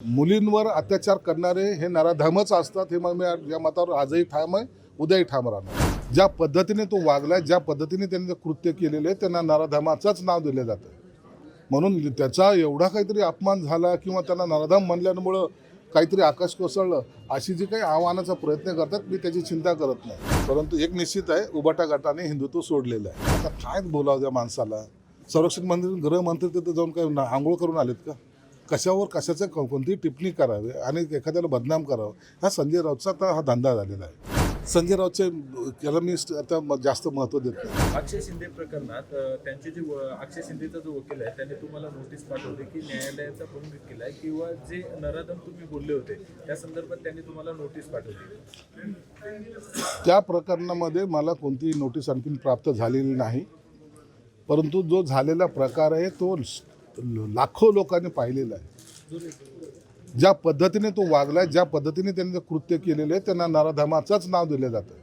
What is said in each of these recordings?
मुलींवर अत्याचार करणारे हे नराधमच असतात हे मग मी या मतावर आजही ठाम आहे, उद्याही ठाम राहणार. ज्या पद्धतीने तो वागलाय, ज्या पद्धतीने त्यांनी कृत्य केलेले त्यांना नराधमाचंच नाव दिलं जातं. म्हणून त्याचा एवढा काहीतरी अपमान झाला किंवा त्यांना नराधम म्हणल्यामुळं काहीतरी आकाश कोसळलं अशी जी काही आव्हानाचा प्रयत्न करतात मी त्याची चिंता करत नाही. परंतु एक निश्चित आहे, उबाटा गटाने हिंदुत्व सोडलेलं आहे. आता काय बोलावं त्या माणसाला? संरक्षण मंत्री गृहमंत्री तिथे जाऊन काय आंघोळ करून आलेत का? कशावर कशाचं कोणतीही टिप्पणी करावी आणि एखाद्याला बदनाम करावं हा संजय राऊतचा आता हा धंदा झालेला आहे. संजय राऊतचे याला मी आता जास्त महत्त्व देत नाही. अक्षय शिंदे प्रकरणात त्यांचे जे अक्षय शिंदेचा जो वकील आहे त्याने तुम्हाला नोटीस पाठवली की न्यायालयाचा भंग केलाय किंवा जे नराधम तुम्ही बोलले होते त्या संदर्भात त्यांनी तुम्हाला नोटीस पाठवली. त्या प्रकरणामध्ये मला कोणतीही नोटीस आणखीन प्राप्त झालेली नाही. परंतु जो झालेला प्रकार आहे तो लाखो लोकांनी पाहिलेला आहे. ज्या पद्धतीने तो वागलाय, ज्या पद्धतीने त्यांनी कृत्य केलेले त्यांना नराधमाचंच नाव दिलं जातं.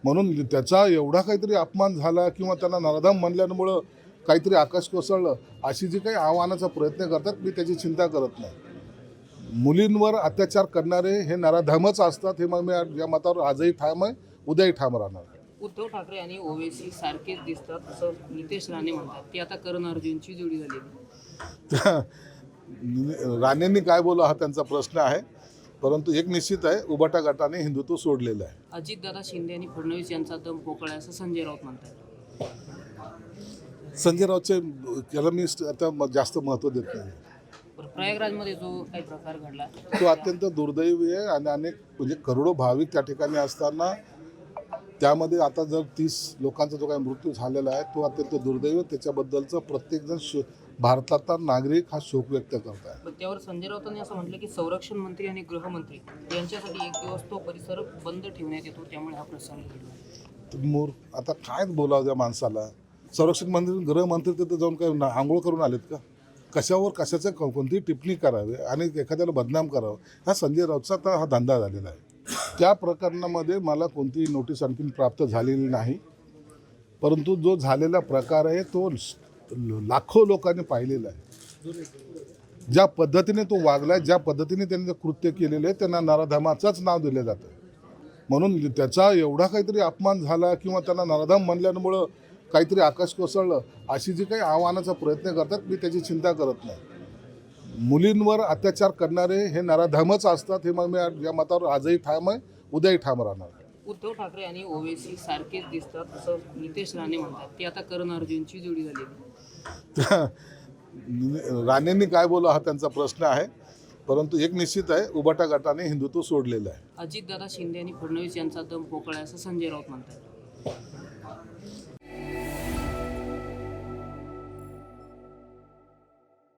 म्हणून त्याचा एवढा काहीतरी अपमान झाला किंवा त्यांना नराधम म्हणल्यामुळं काहीतरी आकाश कोसळलं अशी जी काही आव्हानाचा प्रयत्न करतात मी त्याची चिंता करत नाही. मुलींवर अत्याचार करणारे हे नराधमच असतात हे मग मी या मतावर आजही ठाम आहे, उद्याही ठाम राहणार. उद्धव ठाकरे आणि ओवेसी सारखेच दिसतात असं नितेश राणे म्हणतात. ती आता करण अर्जुनची जोडी झालेली. राणेंनी काय बोला हा त्यांचा प्रश्न आहे. परंतु एक निश्चित आहे, उबाटा गटाने हिंदुत्व सोडलेलं आहे. अजितदादा शिंदे आणि फडणवीस यांचा दम पोकळा असं संजय राऊत म्हणतात. संजय राऊतचे याला मी आता जास्त महत्त्व देत नाही. प्रयागराजमध्ये जो काही प्रकार घडला तो अत्यंत दुर्दैवी आहे आणि अनेक म्हणजे करोडो भाविक त्या ठिकाणी असताना त्यामध्ये आता जर 30 लोकांचा जो काही मृत्यू झालेला आहे तो अत्यंत दुर्दैवी. त्याच्याबद्दलचं प्रत्येकजण भारतातला नागरिक हा शोक व्यक्त करत आहे. पण त्यावर संजय राऊतांनी असं म्हटलं की संरक्षण मंत्री आणि गृहमंत्री यांच्यासाठी एक दिवस तो परिसर बंद ठेवण्यात येतो त्यामुळे हा प्रसंग घडला. आता काय बोलावं त्या माणसाला? संरक्षण मंत्री गृहमंत्री तिथे जाऊन काय आंघोळ करून आलेत का? कशावर कशाचं कोणतीही टिप्पणी करावी आणि एखाद्याला बदनाम करावं हा संजय राऊतचा आता हा धंदा झालेला आहे. त्या प्रकरणामध्ये मला कोणतीही नोटीस आणखीन प्राप्त झालेली नाही. परंतु जो झालेला प्रकार आहे तो लाखो लोकांनी पाहिलेला आहे. ज्या पद्धतीने तो वागलाय, ज्या पद्धतीने त्यांनी कृत्य केलेले त्यांना नराधमाचंच नाव दिलं जातं. म्हणून त्याचा एवढा काहीतरी अपमान झाला किंवा त्यांना नराधम म्हणल्यामुळं काहीतरी आकाश कोसळलं अशी जी काही आव्हानाचा प्रयत्न करतात मी त्याची चिंता करत नाही. मुलींवर अत्याचार करणारे हे नराधमच असतात हे मग मी या मतावर आजही ठाम आहे, उद्याही ठाम राहणार. उद्धव ठाकरे आणि ओवेसी सारखेच दिसतात असं नितेश राणे म्हणतात. ती आता करण अर्जुनची जोडी झालेली. राणेंनी काय बोला हा त्यांचा प्रश्न आहे. परंतु एक निश्चित आहे, उबाटा गटाने हिंदुत्व सोडलेलं आहे. अजितदादा शिंदे आणि फडणवीस यांचा दम पोकळा असं संजय राऊत म्हणतात.